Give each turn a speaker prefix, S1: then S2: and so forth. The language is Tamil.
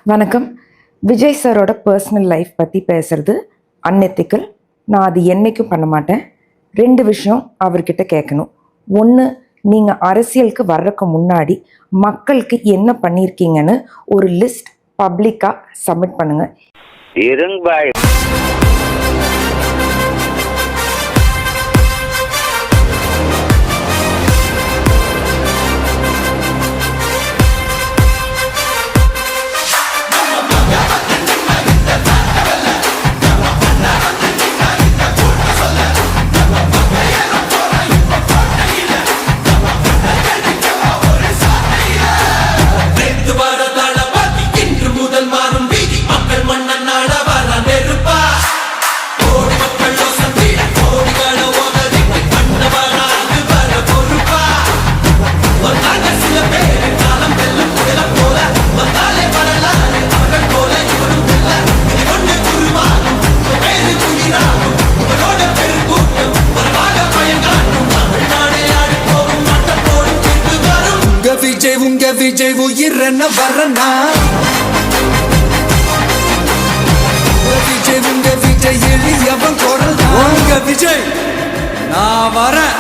S1: வணக்கம். விஜய் சாரோட பர்சனல் லைஃப் பற்றி பேசுறது அன்எத்திக்கல். நான் அது என்னைக்கும் பண்ண மாட்டேன். 2 விஷயம் அவர்கிட்ட கேட்கணும். ஒன்று, நீங்கள் அரசியலுக்கு வர்றதுக்கு முன்னாடி மக்களுக்கு என்ன பண்ணியிருக்கீங்கன்னு ஒரு லிஸ்ட் பப்ளிக்காக சப்மிட் பண்ணுங்கள்.
S2: உங்க விஜய் உயிரன வரனா, விஜய் உங்க விஜய் எளியவன் குரல். உங்க விஜய் நான் வரேன்.